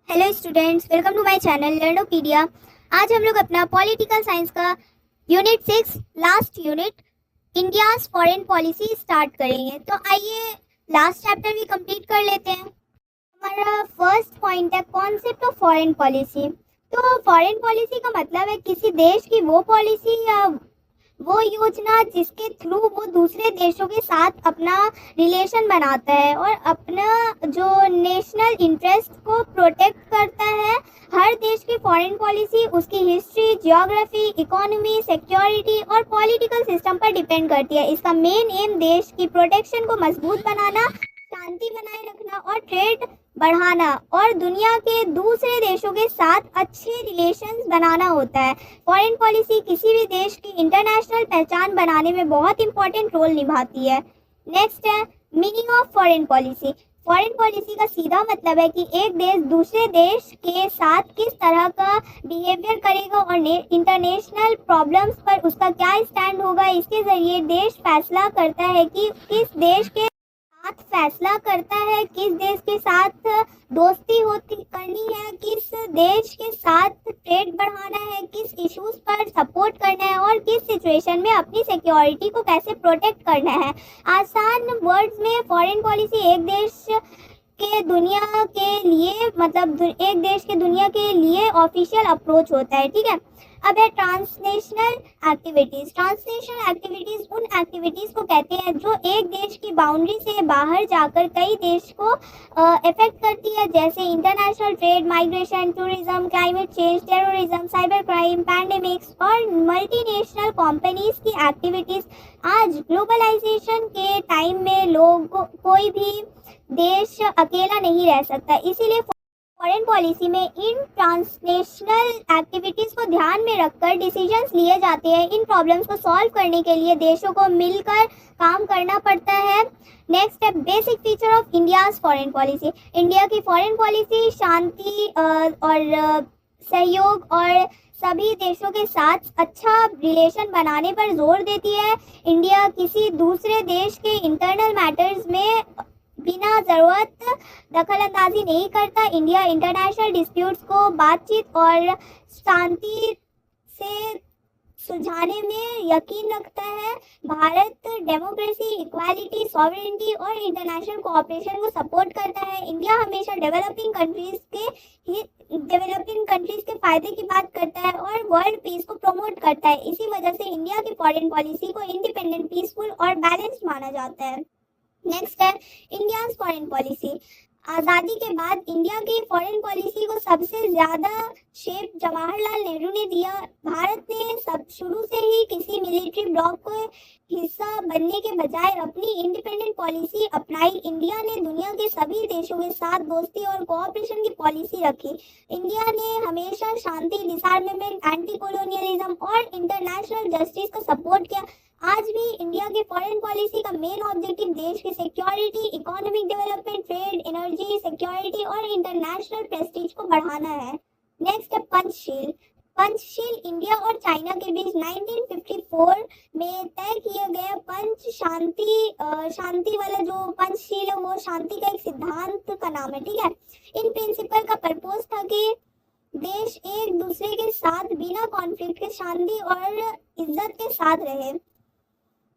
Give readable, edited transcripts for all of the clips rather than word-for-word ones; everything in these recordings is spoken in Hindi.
Hello students, welcome to my channel Learnopedia. आज हम लोग अपना पॉलिटिकल साइंस का unit 6 last unit India's foreign policy start करेंगे। तो आइए लास्ट चैप्टर भी कंप्लीट कर लेते हैं। हमारा फर्स्ट पॉइंट है कॉन्सेप्ट ऑफ फॉरेन पॉलिसी। तो फॉरेन पॉलिसी का मतलब है किसी देश की वो पॉलिसी या वो योजना जिसके थ्रू वो दूसरे देशों के साथ अपना रिलेशन बनाता है और अपना जो नेशनल इंटरेस्ट को प्रोटेक्ट करता है। हर देश की फॉरेन पॉलिसी उसकी हिस्ट्री, जियोग्राफी, इकोनॉमी, सिक्योरिटी और पॉलिटिकल सिस्टम पर डिपेंड करती है। इसका मेन एम देश की प्रोटेक्शन को मजबूत बनाना, शांति बनाए रखना और ट्रेड बढ़ाना और दुनिया के दूसरे देशों के साथ अच्छे रिलेशंस बनाना होता है। फॉरेन पॉलिसी किसी भी देश की इंटरनेशनल पहचान बनाने में बहुत इंपॉर्टेंट रोल निभाती है। नेक्स्ट है meaning of foreign policy. Foreign policy का सीधा मतलब है कि एक देश दूसरे देश के साथ किस तरह का बिहेवियर करेगा और इंटरनेशनल प्रॉब्लम्स पर उसका क्या स्टैंड होगा। इसके जरिए देश फैसला करता है कि किस देश के किस देश के साथ दोस्ती होती करनी है, किस देश के साथ ट्रेड बढ़ाना है, किस इश्यूज पर सपोर्ट करना है और किस सिचुएशन में अपनी सिक्योरिटी को कैसे प्रोटेक्ट करना है। आसान वर्ड्स में फॉरेन पॉलिसी एक देश के दुनिया के लिए एक देश के दुनिया के लिए ऑफिशियल अप्रोच होता है। ठीक है, अब है ट्रांसनेशनल एक्टिविटीज। ट्रांसनेशनल एक्टिविटीज उन एक्टिविटीज को कहते हैं जो एक देश की बाउंड्री से बाहर जाकर कई देश को इफेक्ट करती है, जैसे international trade, migration, tourism, climate change, terrorism, cyber crime, pandemics और मल्टीनेशनल कंपनीज की एक्टिविटीज। आज ग्लोबलाइजेशन के टाइम में कोई भी देश अकेला नहीं रह सकता, इसीलिए फॉरेन पॉलिसी में इन ट्रांसनेशनल एक्टिविटीज को ध्यान में रखकर डिसीजंस लिए जाते हैं। इन प्रॉब्लम्स को सॉल्व करने के लिए देशों को मिलकर काम करना पड़ता है। नेक्स्ट है basic feature of India's foreign policy. India की फॉरेन पॉलिसी शांति और सहयोग और सभी देशों के साथ अच्छा रिलेशन बनाने पर जोर देती है। इंडिया किसी दूसरे देश के इंटरनल मैटर्स में बिना जरूरत दखल अंदाजी नहीं करता। इंडिया इंटरनेशनल डिस्प्यूट्स को बातचीत और शांति से सुलझाने में यकीन रखता है। भारत डेमोक्रेसी, इक्वालिटी, सॉवरेनिटी और इंटरनेशनल कोऑपरेशन को सपोर्ट करता है। इंडिया हमेशा डेवलपिंग कंट्रीज के फायदे की बात करता है और वर्ल्ड पीस को प्रमोट करता है। इसी वजह से इंडिया की फॉरेन पॉलिसी को इंडिपेंडेंट, पीसफुल और बैलेंस्ड माना जाता है। नेक्स्ट है इंडिया फॉरेन पॉलिसी। आज़ादी के बाद इंडिया की फॉरेन पॉलिसी को सबसे ज़्यादा शेप जवाहरलाल नेहरू ने दिया। भारत ने सब शुरू से ही किसी मिलिट्री ब्लॉक को हिस्सा बनने के बजाय अपनी इंडिपेंडेंट पॉलिसी अपनाई। इंडिया ने दुनिया के सभी देशों के साथ दोस्ती और कोऑपरेशन की पॉलिसी रखी। इंडिया ने हमेशा शांति, डिसआर्मामेंट, एंटी कॉलोनियलिज्म और इंटरनेशनल जस्टिस को सपोर्ट किया। आज भी इंडिया की फॉरेन पॉलिसी का मेन ऑब्जेक्टिव देश की security, economic development, trade, energy, security और इंटरनेशनल प्रेस्टीज को बढ़ाना है। नेक्स्ट है पंचशील। पंचशील इंडिया और चाइना के बीच 1954 में तय किया गया शांति वाला जो पंचशील है वो शांति का एक सिद्धांत का नाम है। ठीक है, इन प्रिंसिपल का पर्पस था कि देश एक दूसरे के साथ बिना कॉन्फ्लिक्ट के शांति और इज्जत के साथ रहे।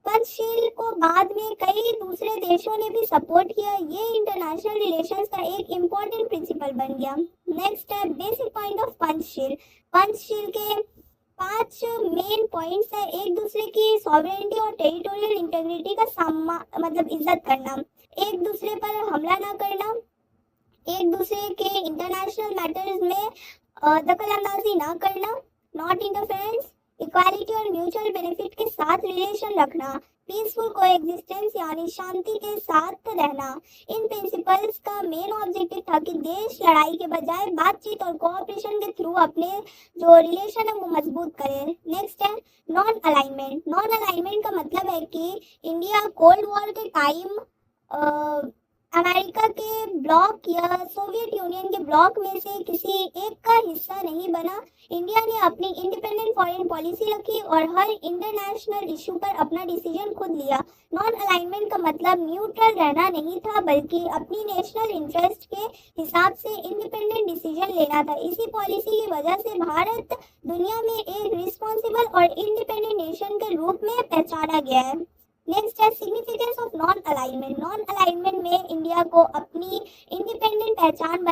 पंचशील को बाद में कई दूसरे देशों ने भी सपोर्ट किया। ये इंटरनेशनल रिलेशंस का एक इम्पोर्टेंट प्रिंसिपल बन गया। नेक्स्ट है basic point of Panchsheel. Panchsheel के 5 मेन पॉइंट्स है। एक दूसरे की सॉवरेनिटी और टेरिटोरियल इंटीग्रिटी का इज्जत करना, एक दूसरे पर हमला ना करना, एक दूसरे के इंटरनेशनल मैटर्स में दखल अंदाजी ना करना, नॉट इंटरफेरेंस, इक्वालिटी और म्यूचुअल बेनिफिट के साथ रिलेशन रखना, पीसफुल कोएग्जिस्टेंस यानी शांति के साथ रहना। इन प्रिंसिपल्स का मेन ऑब्जेक्टिव था कि देश लड़ाई के बजाय बातचीत और कोऑपरेशन के थ्रू अपने जो रिलेशन है वो मजबूत करे। नेक्स्ट है नॉन अलाइनमेंट। नॉन अलाइनमेंट का मतलब है कि इंडिया कोल्ड वॉर के टाइम अमेरिका के ब्लॉक या सोवियत यूनियन के ब्लॉक में से किसी एक का हिस्सा नहीं बना। इंडिया ने अपनी इंडिपेंडेंट फॉरेन पॉलिसी रखी और हर इंटरनेशनल इशू पर अपना डिसीजन खुद लिया। नॉन अलाइनमेंट का मतलब न्यूट्रल रहना नहीं था, बल्कि अपनी नेशनल इंटरेस्ट के हिसाब से इंडिपेंडेंट डिसीजन लेना था। इसी पॉलिसी की वजह से भारत दुनिया में एक रिस्पॉन्सिबल और इंडिपेंडेंट नेशन के रूप में पहचाना गया है। नेक्स्ट है significance of non alignment. Non alignment में इंडिया को अपनी इंडिपेंडेंट पहचान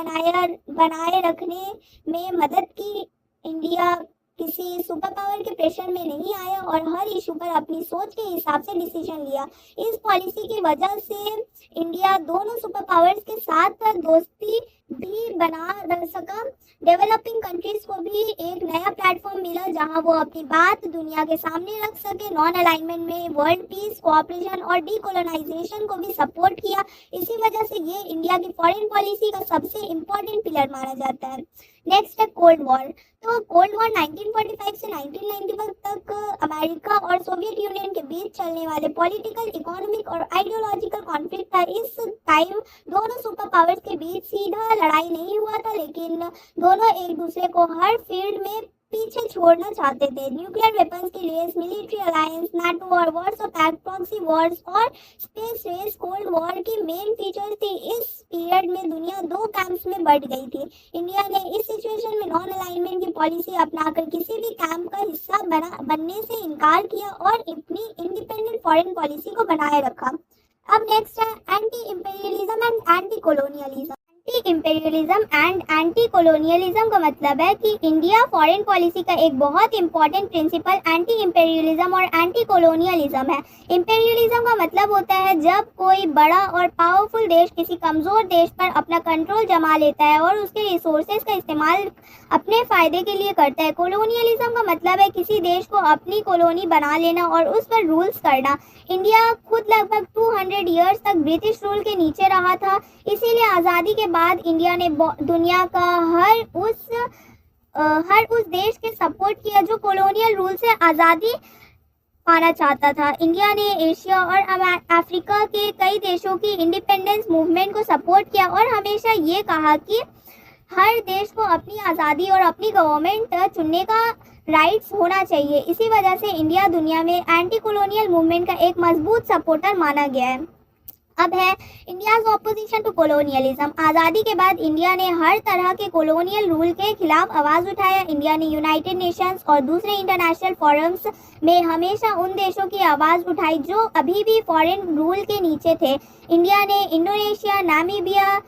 बनाए रखने में मदद की। इंडिया किसी सुपर पावर के प्रेशर में नहीं आया और हर इशू पर अपनी सोच के हिसाब से डिसीजन लिया। इस पॉलिसी की वजह से इंडिया दोनों सुपर पावर्स के साथ दोस्ती भी बना सका। डेवलपिंग कंट्रीज को भी एक नया प्लेटफॉर्म मिला जहां वो अपनी बात दुनिया के सामने रख सके। नॉन अलाइनमेंट में वर्ल्ड पीस, कोऑपरेशन और डीकोलोनाइजेशन को भी सपोर्ट किया। इसी वजह से ये इंडिया की फॉरेन पॉलिसी का सबसे इम्पोर्टेंट पिलर माना जाता है। नेक्स्ट है कोल्ड वॉर। तो कोल्ड वॉर 1945 से 1991 तक अमेरिका और सोवियत यूनियन के बीच चलने वाले पॉलिटिकल, इकोनॉमिक और आइडियोलॉजिकल कॉन्फ्लिक्ट था। इस टाइम दोनों सुपर पावर्स के बीच सीधा लड़ाई नहीं हुआ था, लेकिन दोनों एक दूसरे को हर फील्ड में पीछे छोड़ना चाहते थे। न्यूक्लियर वेपन्स की रेस, मिलिट्री अलायंस, नाटो और Warsaw Pact, proxy wars और स्पेस रेस कोल्ड वॉर की मेन फीचर्स थी। इस पीरियड में दुनिया दो कैंप्स में बढ़ गई थी। इंडिया ने इस सिचुएशन में नॉन अलाइनमेंट की पॉलिसी अपनाकर किसी भी कैंप का हिस्सा बनने से इनकार किया और अपनी इंडिपेंडेंट फॉरेन पॉलिसी को बनाए रखा। अब नेक्स्ट है anti imperialism and anti colonialism. Anti imperialism and anti colonialism का मतलब है कि इंडिया फॉरेन पॉलिसी का एक बहुत इंपॉर्टेंट प्रिंसिपल एंटी इंपीरियलिज्म और एंटी कोलोनियलिज्म है। इंपीरियलिज्म का मतलब होता है जब कोई बड़ा और पावरफुल देश किसी कमजोर देश पर अपना कंट्रोल जमा लेता है और उसके रिसोर्सेज का इस्तेमाल अपने फायदे के लिए करता है। कोलोनियलिज्म का मतलब है किसी देश को अपनी कॉलोनी बना लेना और उस पर रूल्स करना। इंडिया खुद लगभग 200 इयर्स तक ब्रिटिश रूल के नीचे रहा था, इसीलिए आज़ादी के बाद इंडिया ने दुनिया का हर उस देश के सपोर्ट किया जो कॉलोनियल रूल से आज़ादी पाना चाहता था। इंडिया ने एशिया और अफ्रीका के कई देशों की इंडिपेंडेंस मूवमेंट को सपोर्ट किया और हमेशा ये कहा कि हर देश को अपनी आज़ादी और अपनी गवर्नमेंट चुनने का राइट्स होना चाहिए। इसी वजह से इंडिया दुनिया में एंटी कॉलोनियल मूवमेंट का एक मजबूत सपोर्टर माना गया है। अब है इंडियाज ऑपोजिशन टू कोलोनियलिज्म। आज़ादी के बाद इंडिया ने हर तरह के कॉलोनियल रूल के खिलाफ आवाज़ उठाया। इंडिया ने यूनाइटेड नेशंस और दूसरे इंटरनेशनल फोरम्स में हमेशा उन देशों की आवाज़ उठाई जो अभी भी फॉरेन रूल के नीचे थे। इंडिया ने इंडोनेशिया, नामीबिया,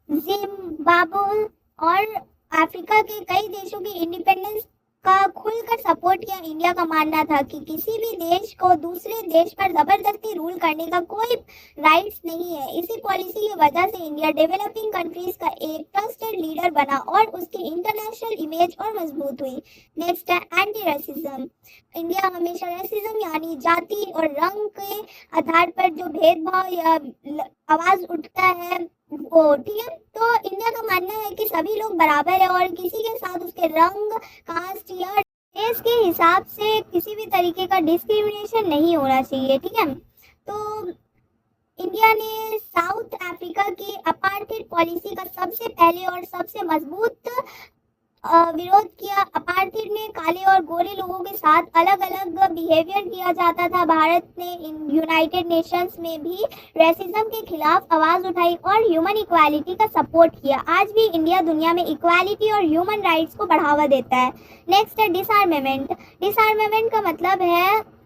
जिम्बाब्वे और अफ्रीका के कई देशों की इंडिपेंडेंस का खुलकर सपोर्ट किया। इंडिया का मानना था कि किसी भी देश को दूसरे देश पर जबरदस्ती रूल करने का कोई राइट्स नहीं है। इसी पॉलिसी की वजह से इंडिया डेवलपिंग कंट्रीज का एक ट्रस्टेड लीडर बना और उसकी इंटरनेशनल इमेज और मजबूत हुई। नेक्स्ट है एंटी रेसिज्म। इंडिया हमेशा रेसिज्म यानी जाति और रंग के आधार पर जो भेदभाव या आवाज उठता है वो, ठीक है, तो इंडिया का मानना है कि सभी लोग बराबर है और किसी के साथ उसके रंग, कास्ट या रेस के हिसाब से किसी भी तरीके का डिस्क्रिमिनेशन नहीं होना चाहिए। ठीक है, तो इंडिया ने साउथ अफ्रीका की अपार्थाइड पॉलिसी का सबसे पहले और सबसे मजबूत विरोध किया। अपार्थाइड में काले और गोरे लोगों के साथ अलग अलग बिहेवियर किया जाता था। भारत ने यूनाइटेड नेशंस में भी रेसिज्म के खिलाफ आवाज़ उठाई और ह्यूमन इक्वालिटी का सपोर्ट किया। आज भी इंडिया दुनिया में इक्वालिटी और ह्यूमन राइट्स को बढ़ावा देता है। नेक्स्ट है डिसआर्मेमेंट। डिसआर्मेमेंट का मतलब है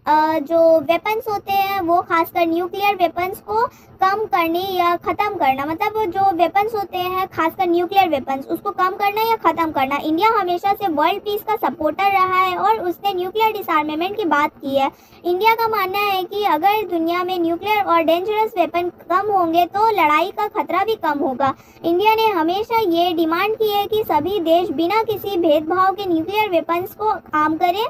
जो वेपन्स होते हैं वो खासकर न्यूक्लियर वेपन्स को कम करने या ख़त्म करना, मतलब जो वेपन्स होते हैं खासकर न्यूक्लियर वेपन्स उसको कम करना या ख़त्म करना। इंडिया हमेशा से वर्ल्ड पीस का सपोर्टर रहा है और उसने न्यूक्लियर डिसआर्मेमेंट की बात की है। इंडिया का मानना है कि अगर दुनिया में न्यूक्लियर और डेंजरस वेपन कम होंगे तो लड़ाई का खतरा भी कम होगा। इंडिया ने हमेशा ये डिमांड की है कि सभी देश बिना किसी भेदभाव के न्यूक्लियर वेपन्स को कम करें।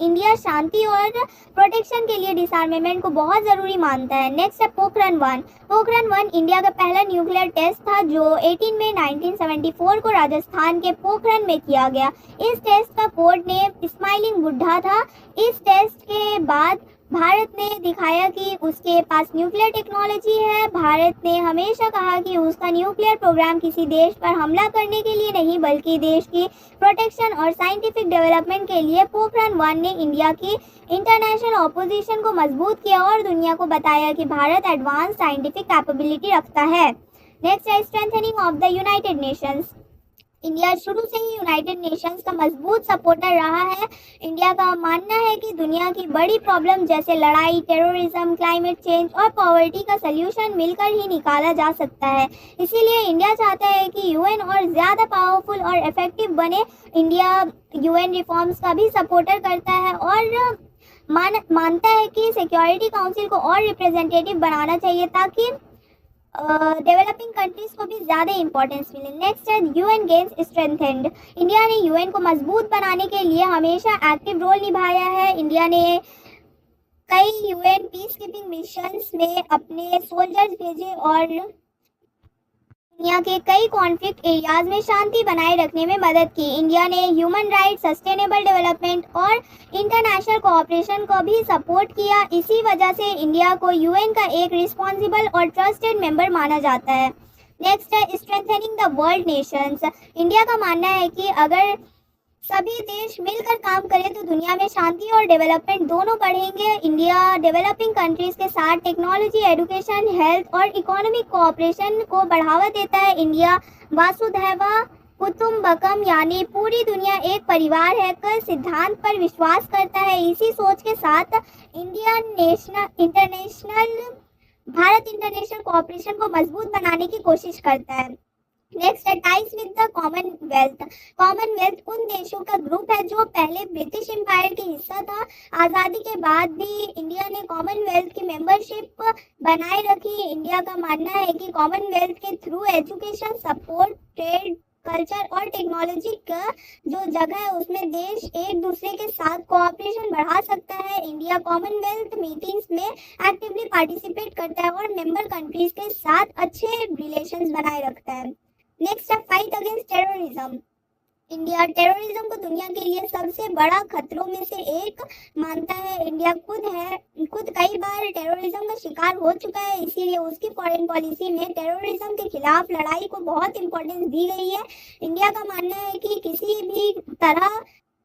इंडिया शांति और प्रोटेक्शन के लिए डिसआर्मेमेंट को बहुत ज़रूरी मानता है। नेक्स्ट है पोखरण 1। पोखरण 1 इंडिया का पहला न्यूक्लियर टेस्ट था जो 18 मई 1974 को राजस्थान के पोखरण में किया गया। इस टेस्ट का कोड नेम स्माइलिंग बुद्धा था। इस टेस्ट के बाद भारत ने दिखाया कि उसके पास न्यूक्लियर टेक्नोलॉजी है। भारत ने हमेशा कहा कि उसका न्यूक्लियर प्रोग्राम किसी देश पर हमला करने के लिए नहीं बल्कि देश की प्रोटेक्शन और साइंटिफिक डेवलपमेंट के लिए। पोखरण-1 ने इंडिया की इंटरनेशनल ऑपोजिशन को मजबूत किया और दुनिया को बताया कि भारत एडवांस साइंटिफिक कैपेबिलिटी रखता है। नेक्स्ट है strengthening of the United Nations. India शुरू से ही यूनाइटेड नेशंस का मजबूत सपोर्टर रहा है। इंडिया का मानना है कि दुनिया की बड़ी प्रॉब्लम जैसे लड़ाई, टेररिज्म, क्लाइमेट चेंज और पॉवर्टी का सल्यूशन मिलकर ही निकाला जा सकता है। इसीलिए इंडिया चाहता है कि यूएन और ज़्यादा पावरफुल और इफेक्टिव बने। इंडिया यूएन रिफॉर्म्स का भी सपोर्टर करता है और मानता है कि सिक्योरिटी काउंसिल को और रिप्रेजेंटेटिव बनाना चाहिए ताकि डेवलपिंग कंट्रीज को भी ज़्यादा इंपॉर्टेंस मिले। नेक्स्ट है यूएन गेन्स स्ट्रेंथेंड। इंडिया ने यूएन को मजबूत बनाने के लिए हमेशा एक्टिव रोल निभाया है। इंडिया ने कई यूएन पीस कीपिंग मिशंस में अपने सोल्जर्स भेजे और दुनिया के कई कॉन्फ्लिक्ट एरियाज में शांति बनाए रखने में मदद की। इंडिया ने ह्यूमन राइट, सस्टेनेबल डेवलपमेंट और इंटरनेशनल कोऑपरेशन को भी सपोर्ट किया। इसी वजह से इंडिया को यूएन का एक रिस्पॉन्सिबल और ट्रस्टेड मेंबर माना जाता है। नेक्स्ट है strengthening the world Nations. India का मानना है कि अगर सभी देश मिलकर काम करें तो दुनिया में शांति और डेवलपमेंट दोनों बढ़ेंगे। इंडिया डेवलपिंग कंट्रीज के साथ टेक्नोलॉजी, एजुकेशन, हेल्थ और इकोनॉमिक कोऑपरेशन को बढ़ावा देता है। इंडिया वासुधैव कुटुंबकम यानी पूरी दुनिया एक परिवार है का सिद्धांत पर विश्वास करता है। इसी सोच के साथ भारत इंटरनेशनल कोऑपरेशन को मजबूत बनाने की कोशिश करता है। नेक्स्ट है ties with the Commonwealth. Commonwealth उन देशों का ग्रुप है जो पहले ब्रिटिश एम्पायर का हिस्सा था। आज़ादी के बाद भी इंडिया ने कॉमनवेल्थ की मेंबरशिप बनाए रखी। इंडिया का मानना है कि कॉमनवेल्थ के through education, support, trade, culture और टेक्नोलॉजी का जो जगह है उसमें देश एक दूसरे के साथ कोऑपरेशन बढ़ा सकता है। इंडिया कॉमनवेल्थ मीटिंग्स में एक्टिवली पार्टिसिपेट करता है और मेंबर कंट्रीज के साथ अच्छे रिलेशंस बनाए रखता है। नेक्स्ट है fight against terrorism. India terrorism को दुनिया के लिए सबसे बड़ा खतरों में से एक मानता है। इंडिया खुद कई बार टेररिज्म का शिकार हो चुका है, इसीलिए उसकी फॉरेन पॉलिसी में टेररिज्म के खिलाफ लड़ाई को बहुत इंपॉर्टेंस दी गई है। इंडिया का मानना है कि किसी भी तरह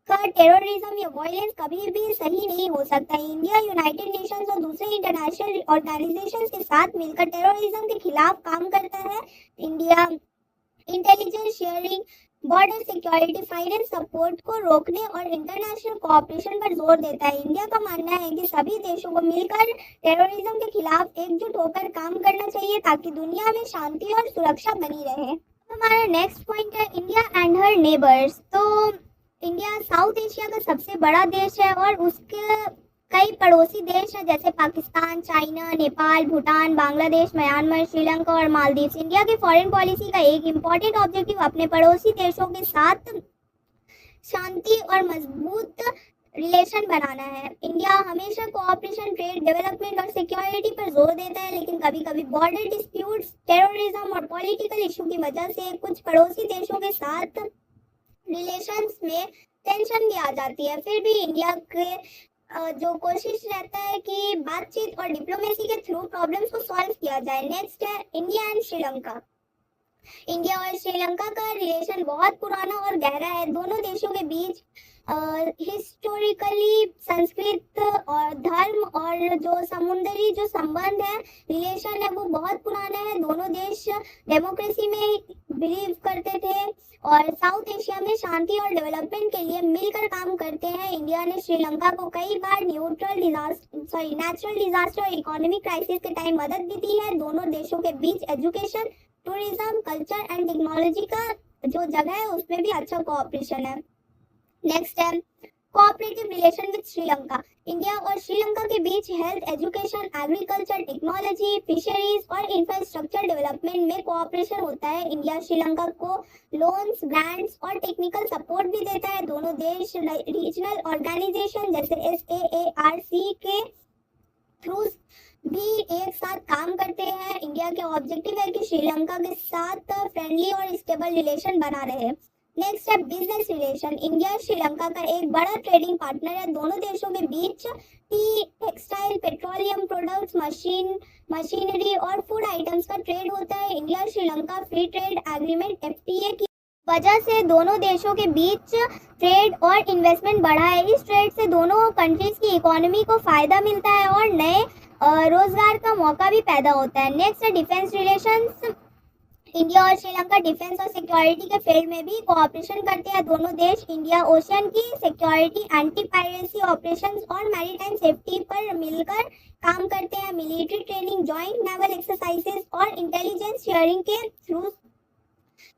का टेररिज्म या वायलेंस कभी भी सही नहीं हो सकता। इंडिया यूनाइटेड नेशंस और दूसरे इंटरनेशनल ऑर्गेनाइजेशंस के साथ मिलकर टेररिज्म के खिलाफ काम करता है। India intelligence sharing, border security, finance support को रोकने और इंटरनेशनल कोऑपरेशन पर जोर देता है। इंडिया का मानना है कि सभी देशों को मिलकर टेररिज्म के खिलाफ एकजुट होकर काम करना चाहिए ताकि दुनिया में शांति और सुरक्षा बनी रहे। हमारा नेक्स्ट पॉइंट है इंडिया एंड हर नेबर्स। तो इंडिया साउथ एशिया का सबसे बड़ा देश है और उसके कई पड़ोसी देश हैं जैसे पाकिस्तान, चाइना, नेपाल, भूटान, बांग्लादेश, म्यांमार, श्रीलंका और मालदीव। इंडिया की फॉरेन पॉलिसी का एक इम्पॉर्टेंट ऑब्जेक्टिव अपने पड़ोसी देशों के साथ शांति और मजबूत रिलेशन बनाना है। इंडिया हमेशा कोऑपरेशन, ट्रेड, डेवलपमेंट और सिक्योरिटी पर जोर देता है, लेकिन कभी कभी बॉर्डर डिस्प्यूट्स, टेररिज्म और पॉलिटिकल इशू की वजह से कुछ पड़ोसी देशों के साथ रिलेशंस में टेंशन भी आ जाती है। फिर भी इंडिया के जो कोशिश रहता है कि बातचीत और डिप्लोमेसी के थ्रू प्रॉब्लम्स को सॉल्व किया जाए। नेक्स्ट है इंडिया एंड श्रीलंका। इंडिया और श्रीलंका का रिलेशन बहुत पुराना और गहरा है। दोनों देशों के बीच हिस्टोरिकली संस्कृत और धर्म और जो समुद्री जो संबंध है, रिलेशन है, वो बहुत पुराना है। दोनों देश डेमोक्रेसी में बिलीव करते थे और साउथ एशिया में शांति और डेवलपमेंट के लिए मिलकर काम करते हैं। इंडिया ने श्रीलंका को कई बार नेचुरल डिजास्टर और इकोनॉमिक क्राइसिस के टाइम मदद भी दी है। दोनों देशों के बीच education, tourism, culture and technology का जो जगह है उसमें भी अच्छा कोऑपरेशन है। नेक्स्ट है cooperative relation with Sri Lanka. India और श्रीलंका के बीच health, education, agriculture, technology, fisheries और इंफ्रास्ट्रक्चर डेवलपमेंट में कोऑपरेशन होता है। इंडिया श्रीलंका को लोन्स, ग्रांट्स और टेक्निकल सपोर्ट भी देता है। दोनों देश रीजनल ऑर्गेनाइजेशन जैसे SAARC के थ्रू भी एक साथ काम करते हैं। इंडिया के ऑब्जेक्टिव है कि श्रीलंका के साथ फ्रेंडली और स्टेबल रिलेशन बना रहे। नेक्स्ट है बिजनेस रिलेशन। इंडिया श्रीलंका का एक बड़ा ट्रेडिंग पार्टनर है। दोनों देशों के बीच tea, textile, petroleum products, machinery और फूड आइटम्स का ट्रेड होता है। India Sri Lanka free trade agreement FTA की वजह से दोनों देशों के बीच ट्रेड और इन्वेस्टमेंट बढ़ा है। इस ट्रेड से दोनों कंट्रीज की इकोनॉमी को फायदा मिलता है और नए रोजगार का मौका भी पैदा होता है। नेक्स्ट है डिफेंस रिलेशंस। इंडिया और श्रीलंका डिफेंस और सिक्योरिटी के फील्ड में भी कोऑपरेशन करते हैं। दोनों देश इंडिया ओशियन की सिक्योरिटी, एंटी पायरेसी ऑपरेशंस और मैरीटाइम सेफ्टी पर मिलकर काम करते हैं। Military training, joint naval exercises और इंटेलिजेंस शेयरिंग के थ्रू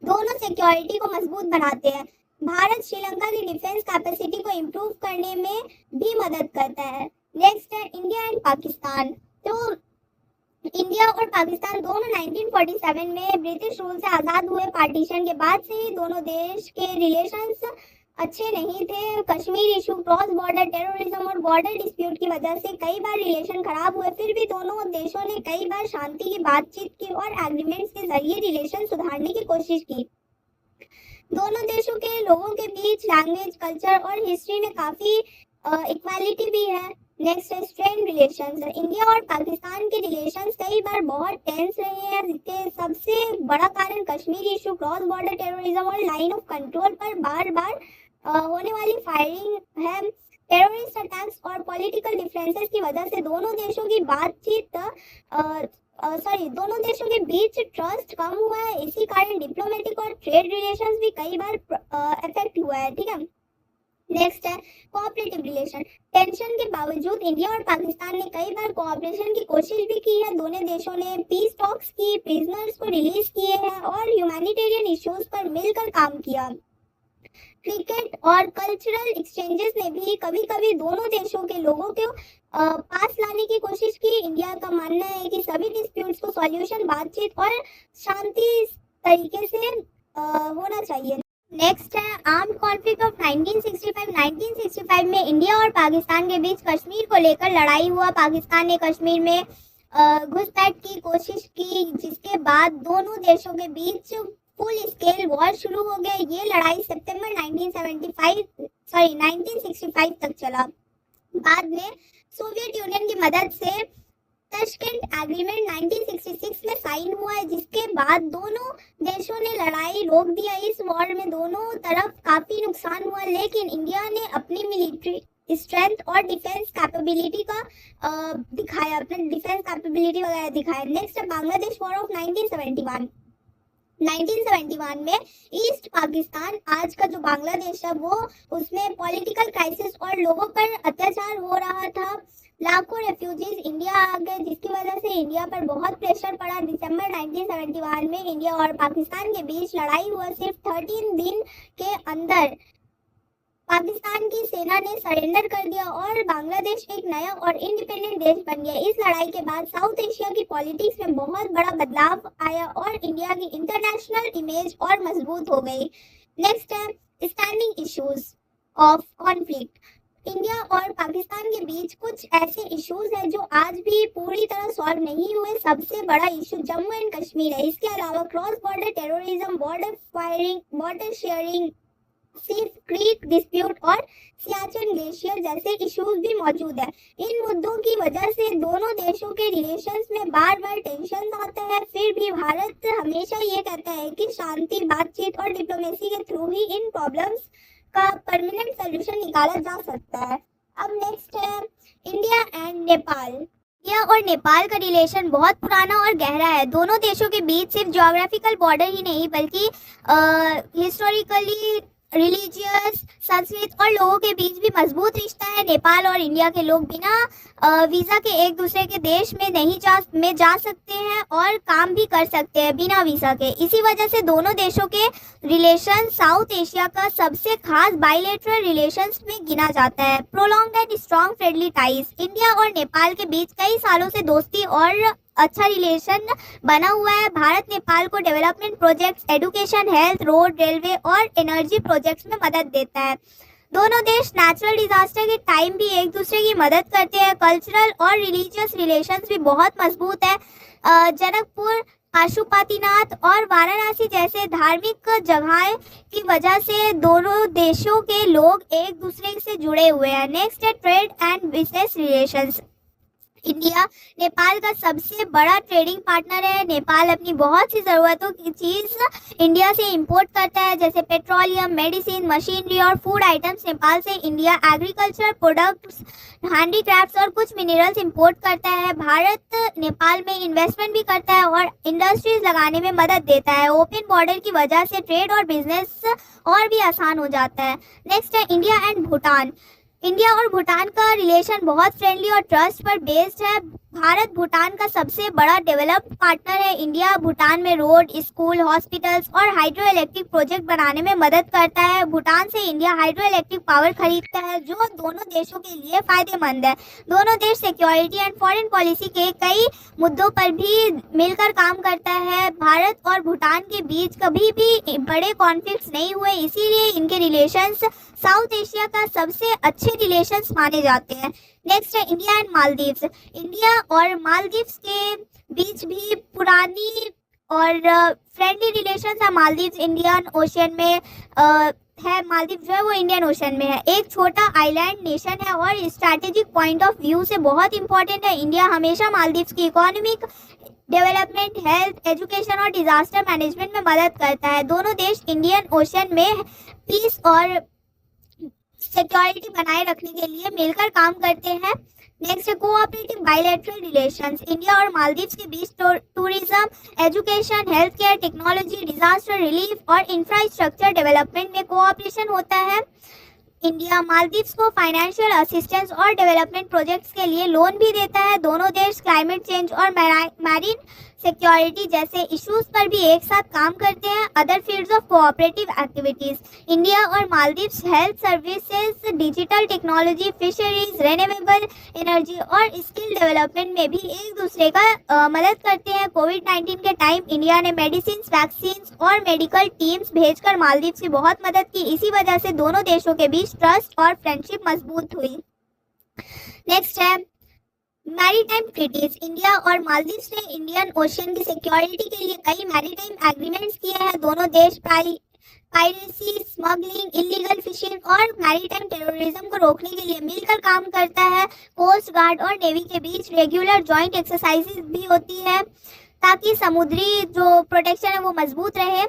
दोनों सिक्योरिटी को मजबूत बनाते हैं। भारत श्रीलंका की डिफेंस कैपेसिटी को इम्प्रूव करने में भी मदद करता है। नेक्स्ट है इंडिया एंड पाकिस्तान। तो इंडिया और पाकिस्तान दोनों 1947 में ब्रिटिश रूल से आज़ाद हुए। पार्टीशन के बाद से ही दोनों देश के रिलेशंस अच्छे नहीं थे। Kashmir issue, cross border terrorism और बॉर्डर डिस्प्यूट की वजह से कई बार रिलेशन खराब हुए। फिर भी दोनों देशों ने कई बार शांति की बातचीत की और एग्रीमेंट्स के जरिए रिलेशन सुधारने की कोशिश की। दोनों देशों के लोगों के बीच लैंग्वेज, कल्चर और हिस्ट्री में काफ़ी इक्वालिटी भी है। नेक्स्ट है स्ट्रेन रिलेशंस। इंडिया और पाकिस्तान के रिलेशंस कई बार बहुत टेंस रहे हैं। इसके सबसे बड़ा कारण Kashmir issue, cross border terrorism और लाइन ऑफ कंट्रोल पर बार बार होने वाली फायरिंग है। टेररिस्ट अटैक्स और पॉलिटिकल डिफरेंसेस की वजह से दोनों देशों के बीच ट्रस्ट कम हुआ है। इसी कारण डिप्लोमेटिक और ट्रेड रिलेशंस भी कई बार इफेक्ट हुआ है। ठीक है। नेक्स्ट है कोऑपरेटिव रिलेशन। टेंशन के बावजूद इंडिया और पाकिस्तान ने कई बार कोऑपरेशन की कोशिश भी की है। दोनों देशों ने पीस टॉक्स की, प्रिजनर्स को रिलीज किए हैं और ह्यूमैनिटेरियन इश्यूज पर मिलकर काम किया। क्रिकेट और कल्चरल एक्सचेंजेस ने भी कभी कभी दोनों देशों के लोगों को पास लाने की कोशिश की। इंडिया का मानना है कि सभी डिस्प्यूट्स को सॉल्यूशन बातचीत और शांति तरीके से होना चाहिए। नेक्स्ट है आर्म्ड कॉन्फ्लिक्ट ऑफ 1965। 1965 में इंडिया और पाकिस्तान के बीच कश्मीर को लेकर लड़ाई हुआ। पाकिस्तान ने कश्मीर में घुसपैठ की कोशिश की, जिसके बाद दोनों देशों के बीच फुल स्केल वॉर शुरू हो गया। ये लड़ाई सितंबर 1965 तक चला। बाद में सोवियत यूनियन की मदद से ताशकेंट एग्रीमेंट 1966 में साइन हुआ है, जिसके बाद दोनों देशों ने लड़ाई रोक दिया। इस वॉर में दोनों तरफ काफी नुकसान हुआ, लेकिन इंडिया ने अपनी मिलिट्री स्ट्रेंथ और डिफेंस कैपेबिलिटी का दिखाया, अपने डिफेंस कैपेबिलिटी वगैरह दिखाया। नेक्स्ट है बांग्लादेश वॉर ऑफ 1971। 1971 में ईस्ट पाकिस्तान, आज का जो बांग्लादेश है, वो उसमें पॉलिटिकल क्राइसिस और लोगों पर अत्याचार हो रहा था। लाखों रेफ्यूजीज इंडिया आ गए, जिसकी वजह से इंडिया पर बहुत प्रेशर पड़ा। दिसंबर 1971 में इंडिया और पाकिस्तान के बीच लड़ाई हुआ। सिर्फ 13 दिन के अंदर पाकिस्तान की सेना ने सरेंडर कर दिया और बांग्लादेश एक नया और इंडिपेंडेंट देश बन गया। इस लड़ाई के बाद साउथ एशिया की पॉलिटिक्स में बहुत बड़ा बदलाव आया और इंडिया की इंटरनेशनल इमेज और मजबूत हो गई। नेक्स्ट है standing issues of conflict. India और पाकिस्तान के बीच कुछ ऐसे इश्यूज हैं जो आज भी पूरी तरह सॉल्व नहीं हुए। सबसे बड़ा इशू जम्मू एंड कश्मीर है। इसके अलावा cross border terrorism, border firing, border sharing, सिर्फ क्रीक डिस्प्यूट और सियाचिन ग्लेशियर जैसे इश्यूज भी मौजूद है। इन मुद्दों की वजह से दोनों देशों के रिलेशंस में बार बार टेंशन आता है। फिर भी भारत हमेशा ये कहता है कि शांति, बातचीत और डिप्लोमेसी के थ्रू ही इन प्रॉब्लम्स का परमानेंट सोल्यूशन निकाला जा सकता है। अब नेक्स्ट है इंडिया एंड नेपाल। इंडिया और नेपाल का रिलेशन बहुत पुराना और गहरा है। दोनों देशों के बीच सिर्फ ज्योग्राफिकल बॉर्डर ही नहीं, बल्कि हिस्टोरिकली, रिलीजियस, संस्कृत और लोगों के बीच भी मजबूत रिश्ता है। नेपाल और इंडिया के लोग बिना वीज़ा के एक दूसरे के देश में जा सकते हैं और काम भी कर सकते हैं बिना वीज़ा के। इसी वजह से दोनों देशों के रिलेशन साउथ एशिया का सबसे खास बायलैटरल रिलेशंस में गिना जाता है। Prolonged and strong friendly ties. India और नेपाल के बीच कई सालों से दोस्ती और अच्छा रिलेशन बना हुआ है। भारत नेपाल को development projects, education, health, road, railway और एनर्जी प्रोजेक्ट्स में मदद देता है। दोनों देश नेचुरल डिजास्टर के टाइम भी एक दूसरे की मदद करते हैं। कल्चरल और रिलीजियस रिलेशंस भी बहुत मजबूत है। जनकपुर पशुपतिनाथ और वाराणसी जैसे धार्मिक जगहें की वजह से दोनों देशों के लोग एक दूसरे से जुड़े हुए हैं। नेक्स्ट है trade and business relations. India Nepal का सबसे बड़ा ट्रेडिंग पार्टनर है। नेपाल अपनी बहुत सी ज़रूरतों की चीज़ इंडिया से इंपोर्ट करता है, जैसे पेट्रोलियम, मेडिसिन, मशीनरी और फूड आइटम्स। नेपाल से इंडिया एग्रीकल्चर प्रोडक्ट्स, हैंडीक्राफ्ट्स और कुछ मिनरल्स इंपोर्ट करता है। भारत नेपाल में इन्वेस्टमेंट भी करता है और इंडस्ट्रीज लगाने में मदद देता है। ओपन बॉर्डर की वजह से ट्रेड और बिजनेस और भी आसान हो जाता है। नेक्स्ट है इंडिया एंड भूटान। इंडिया और भूटान का रिलेशन बहुत फ्रेंडली और ट्रस्ट पर बेस्ड है। भारत भूटान का सबसे बड़ा डेवलप्ड पार्टनर है। इंडिया भूटान में रोड, स्कूल, हॉस्पिटल्स और हाइड्रो इलेक्ट्रिक प्रोजेक्ट बनाने में मदद करता है। भूटान से इंडिया हाइड्रो इलेक्ट्रिक पावर खरीदता है, जो दोनों देशों के लिए फायदेमंद है। दोनों देश सिक्योरिटी एंड फॉरेन पॉलिसी के कई मुद्दों पर भी मिलकर काम करता है। भारत और भूटान के बीच कभी भी बड़े कॉन्फ्लिक्ट्स नहीं हुए, इसीलिए इनके रिलेशंस साउथ एशिया का सबसे अच्छे रिलेशंस माने जाते हैं। नेक्स्ट है इंडिया एंड मालदीव्स। इंडिया और मालदीव्स के बीच भी पुरानी और फ्रेंडली रिलेशंस है। मालदीव्स इंडियन ओशन में है। मालदीव जो है वो इंडियन ओशन में है, एक छोटा आइलैंड नेशन है और स्ट्रैटेजिक पॉइंट ऑफ व्यू से बहुत इंपॉर्टेंट है। इंडिया हमेशा मालदीव्स की इकोनॉमिक डेवलपमेंट, हेल्थ, एजुकेशन और डिजास्टर मैनेजमेंट में मदद करता है। दोनों देश इंडियन ओशन में पीस और सिक्योरिटी बनाए रखने के लिए मिलकर काम करते हैं। नेक्स्ट है कोऑपरेटिव बायलैटरल रिलेशंस। इंडिया और मालदीव्स के बीच tourism, education, health care, technology, disaster relief और इंफ्रास्ट्रक्चर डेवलपमेंट में कोऑपरेशन होता है। इंडिया मालदीव्स को फाइनेंशियल असिस्टेंस और डेवलपमेंट प्रोजेक्ट्स के लिए लोन भी देता है। दोनों देश क्लाइमेट चेंज और मैरीन सिक्योरिटी जैसे इश्यूज पर भी एक साथ काम करते हैं। Other fields of cooperative activities. India और Maldives health services, digital technology, fisheries, renewable energy और स्किल डेवलपमेंट में भी एक दूसरे का मदद करते हैं। कोविड-19 के टाइम इंडिया ने मेडिसिन, वैक्सीन्स और मेडिकल टीम्स भेजकर मालदीव्स की बहुत मदद की। इसी वजह से दोनों देशों के बीच ट्रस्ट और फ्रेंडशिप मजबूत हुई। नेक्स्ट है मैरीटाइम ट्रीटीज। इंडिया और मालदीव्स ने इंडियन ओशन की सिक्योरिटी के लिए कई मैरीटाइम एग्रीमेंट्स किए हैं। दोनों देश पायरेसी, स्मगलिंग, इलीगल फिशिंग और मैरीटाइम टेररिज्म को रोकने के लिए मिलकर काम करता है। कोस्ट गार्ड और नेवी के बीच रेगुलर जॉइंट एक्सरसाइजेज भी होती है ताकि समुद्री जो प्रोटेक्शन है वो मजबूत रहे।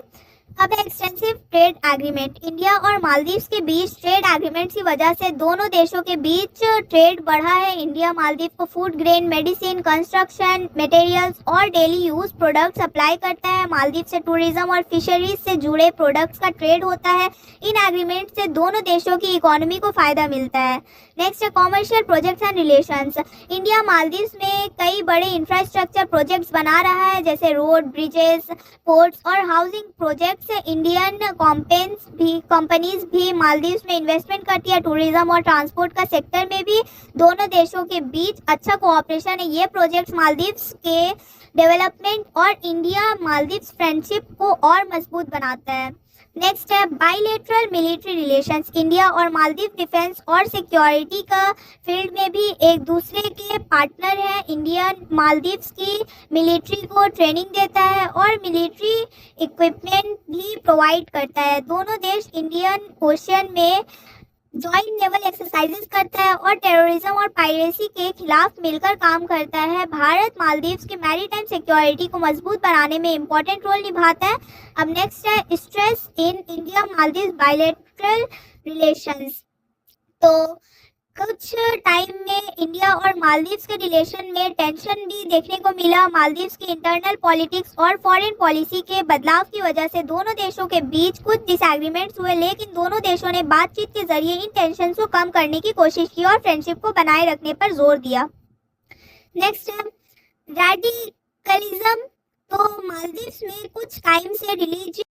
अब एक्सटेंसिव ट्रेड एग्रीमेंट। इंडिया और मालदीव्स के बीच ट्रेड एग्रीमेंट की वजह से दोनों देशों के बीच ट्रेड बढ़ा है। इंडिया मालदीव को food grain, medicine, construction materials और डेली यूज प्रोडक्ट सप्लाई करता है। मालदीव से टूरिज्म और फिशरीज से जुड़े प्रोडक्ट्स का ट्रेड होता है। इन एग्रीमेंट से दोनों देशों की इकोनॉमी को फायदा मिलता है। नेक्स्ट है commercial projects and relations. India Maldives में कई बड़े इंफ्रास्ट्रक्चर प्रोजेक्ट्स बना रहा है, जैसे रोड, ब्रिजेस, पोर्ट्स और हाउसिंग प्रोजेक्ट्स। इंडियन कंपनीज भी मालदीव्स में इन्वेस्टमेंट करती है। टूरिज्म और ट्रांसपोर्ट का सेक्टर में भी दोनों देशों के बीच अच्छा कोऑपरेशन है। ये प्रोजेक्ट्स मालदीव्स के डेवलपमेंट और इंडिया मालदीव्स फ्रेंडशिप को और मजबूत बनाता है। नेक्स्ट है बायलैटरल मिलिट्री रिलेशंस। इंडिया और मालदीव डिफेंस और सिक्योरिटी का फील्ड में भी एक दूसरे के पार्टनर है। इंडिया मालदीव्स की मिलिट्री को ट्रेनिंग देता है और मिलिट्री इक्विपमेंट भी प्रोवाइड करता है। दोनों देश इंडियन ओशन में जॉइंट नेवल एक्सरसाइजेस करता है और टेररिज्म और पायरेसी के खिलाफ मिलकर काम करता है। भारत मालदीव्स की मैरीटाइम सिक्योरिटी को मजबूत बनाने में इम्पोर्टेंट रोल निभाता है। अब नेक्स्ट है stress in India Maldives bilateral relations. तो कुछ टाइम में इंडिया और मालदीव्स के रिलेशन में टेंशन भी देखने को मिला। मालदीव्स की इंटरनल पॉलिटिक्स और फॉरेन पॉलिसी के बदलाव की वजह से दोनों देशों के बीच कुछ डिसएग्रीमेंट्स हुए, लेकिन दोनों देशों ने बातचीत के जरिए इन टेंशन को कम करने की कोशिश की और फ्रेंडशिप को बनाए रखने पर जोर दिया। नेक्स्ट है रेडिकलिज्म। तो मालदीव्स में कुछ टाइम से रेडिकलिज्म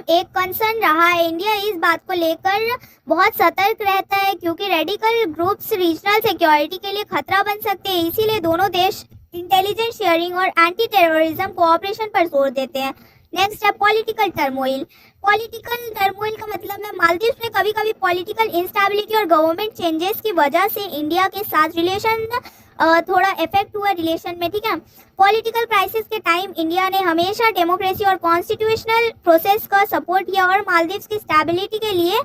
एक कंसर्न रहा है। इंडिया इस बात को लेकर बहुत सतर्क रहता है क्योंकि रेडिकल ग्रुप्स रीजनल सिक्योरिटी के लिए खतरा बन सकते हैं। इसीलिए दोनों देश इंटेलिजेंस शेयरिंग और एंटी टेररिज्म कोऑपरेशन पर जोर देते हैं। नेक्स्ट है पॉलिटिकल टर्मोइल। पॉलिटिकल टर्मोइल का मतलब है मालदीव्स में कभी कभी पॉलिटिकल इंस्टेबिलिटी और गवर्नमेंट चेंजेस की वजह से इंडिया के साथ रिलेशन थोड़ा इफेक्ट हुआ रिलेशन में, ठीक है। पॉलिटिकल क्राइसिस के टाइम इंडिया ने हमेशा डेमोक्रेसी और कॉन्स्टिट्यूशनल प्रोसेस का सपोर्ट किया और मालदीव्स की स्टेबिलिटी के लिए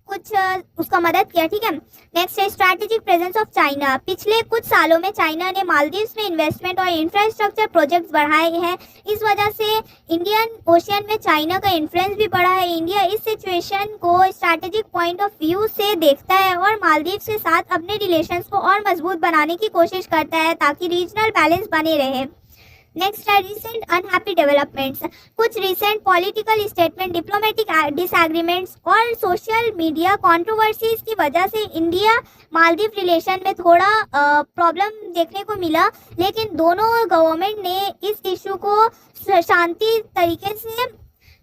कुछ उसका मदद किया, ठीक है। नेक्स्ट है स्ट्रैटेजिक प्रेजेंस ऑफ चाइना। पिछले कुछ सालों में चाइना ने मालदीव्स में इन्वेस्टमेंट और इंफ्रास्ट्रक्चर प्रोजेक्ट्स बढ़ाए हैं। इस वजह से इंडियन ओशियन में चाइना का इन्फ्लुएंस भी बढ़ा है। इंडिया इस सिचुएशन को स्ट्रैटेजिक पॉइंट ऑफ व्यू से देखता है और मालदीव्स के साथ अपने रिलेशंस को और मजबूत बनाने की कोशिश करता है ताकि रीजनल बैलेंस बने रहे। नेक्स्ट है रिसेंट अनहैप्पी डेवलपमेंट्स। कुछ recent political statement, diplomatic disagreements और सोशल मीडिया कंट्रोवर्सीज की वजह से इंडिया मालदीव रिलेशन में थोड़ा प्रॉब्लम देखने को मिला, लेकिन दोनों गवर्नमेंट ने इस इशू को शांति तरीके से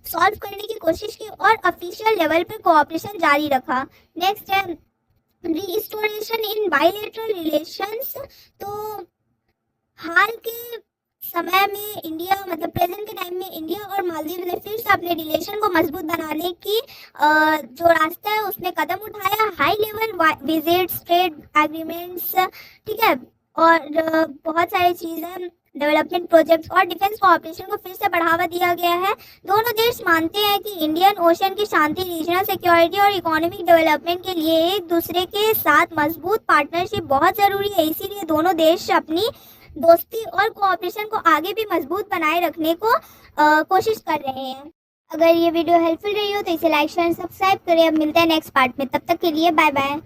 सॉल्व करने की कोशिश की और ऑफिशियल लेवल पर कोऑपरेशन जारी रखा। नेक्स्ट है रीस्टोरेशन इन बायलैटरल रिलेशंस। तो हाल के समय में इंडिया मतलब प्रेजेंट के टाइम में इंडिया और मालदीव ने फिर से अपने रिलेशन को मजबूत बनाने की जो रास्ता है उसमें कदम उठाया। High level visits, trade agreements, ठीक है, और बहुत सारी चीज़ें, डेवलपमेंट प्रोजेक्ट्स और डिफेंस कोऑपरेशन को फिर से बढ़ावा दिया गया है। दोनों देश मानते हैं कि इंडियन ओशन की शांति, रीजनल सिक्योरिटी और इकोनॉमिक डेवलपमेंट के लिए एक दूसरे के साथ मजबूत पार्टनरशिप बहुत ज़रूरी है। इसीलिए दोनों देश अपनी दोस्ती और कोऑपरेशन को आगे भी मजबूत बनाए रखने को कोशिश कर रहे हैं। अगर ये वीडियो हेल्पफुल रही हो तो इसे लाइक शेयर सब्सक्राइब करें। अब मिलते हैं नेक्स्ट पार्ट में, तब तक के लिए बाय बाय।